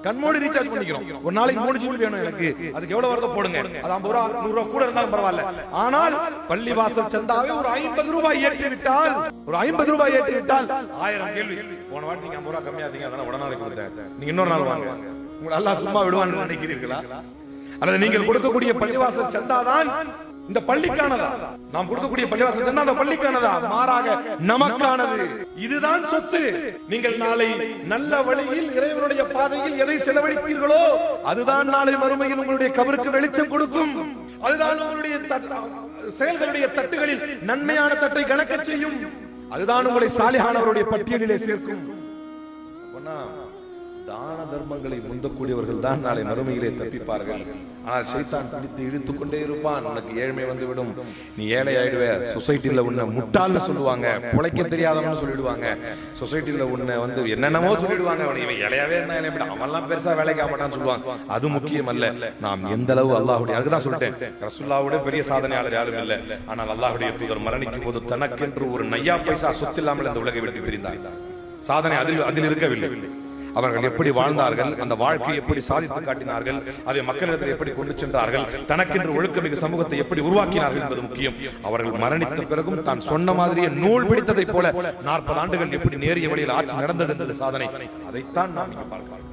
கண்மூடி ரீசார்ஜ் பண்ணிக்கிறோம். ஒரு நாளைக்கு 3 GB வேணும் எனக்கு, அதுக்கு எவ்வளவு வருதோ போடுங்க. அது 50 ரூபா 100 ரூபா கூட இருந்தாலும் பரவாயில்ல. ஆனால் பள்ளிவாசல் சந்தாவை ஒரு 50 ரூபாய் ஏற்றி விட்டால், ஒரு 50 ரூபாய் ஏற்றி விட்டால் 1000 கேள்வி. போன வாட்டி நீங்க 50 ரூபாய் கம்மியாதீங்க, அதனால உடனே கொடுத்தேன், நீங்க இன்னொரு நாள் வாங்க. உங்களை அல்லாஹ் சும்மா விடுவான்னு நினைக்கிறீர்களா? அல்லது நீங்கள் கொடுக்கக்கூடிய பள்ளிவாசல் சந்தாதான் இந்த பள்ளிக்கானதா? நாம் கொடுக்கக்கூடிய பள்ளிவாசல் சந்தா அந்த பள்ளிக்கானதா? மாறாக நமக்கானது. இதுதான் சொத்து. நீங்கள் நாளை நல்ல வழியில் இறைவனுடைய பாதையில் எதை செலவழித்தீர்களோ அதுதான் நாளை மறுமையில் உங்களுடைய கபருக்கு வெளிச்சம் கொடுக்கும். அதுதான் உங்களுடைய செயல்களுடைய தட்டுகளில் நன்மையான தட்டை கணக்க செய்யும். அதுதான் உங்களை சாலிஹானவருடைய பட்டியலிலே சேர்க்கும். தான தர்மங்களை முந்தக்கூடியவர்கள் தான் நாளை மறுமையிலே தப்பிப்பார்கள். ஆனால் ஷைத்தான் பிடித்து இழுத்துக் கொண்டே இருப்பான். உனக்கு ஏழ்மை வந்துவிடும், நீ ஏழை ஆயிடுவே, சொசைட்டில உன்னை முட்டாள்னு சொல்லுவாங்க, பிழைக்க தெரியாதவன்னு சொல்லிடுவாங்க, சொசைட்டில உன்னை வந்து என்னென்னமோ சொல்லிடுவாங்க, இவன் ஏழையாவே இருந்தா அவன்லாம் பெருசா வேலைக்கு ஆக மாட்டான்னு சொல்லுவாங்க. அது முக்கியம் அல்ல. நாம் எந்த அளவு அல்லாஹ்வுடைய, அதுதான் சொல்லிட்டேன், ரசூலுல்லாஹ்வுடைய பெரிய சாதனையாளர் யாரும் இல்லை. ஆனால் அல்லாஹ்வுடைய தூதர் மரணிக்கும் போது தனக்கென்று ஒரு நையா பைசா சொத்து இல்லாமல் இந்த உலகை விட்டு பிரிந்தார். சாதனை அதில் இருக்கவில்லை. அவர்கள் எப்படி வாழ்ந்தார்கள், அந்த வாழ்க்கையை எப்படி சாதித்து காட்டினார்கள், அதை மக்களிடத்தில் எப்படி கொண்டு சென்றார்கள், தனக்கென்று ஒழுக்கமிகு சமூகத்தை எப்படி உருவாக்கினார்கள் என்பது முக்கியம். அவர்கள் மரணித்த பிறகும் தான் சொன்ன மாதிரியே நூல் பிடித்ததை போல 40 ஆண்டுகள் எப்படி நேரிய வழியில் ஆட்சி நடந்தது என்பது சாதனை. அதைத்தான் நாம் இங்கு பார்க்கிறோம்.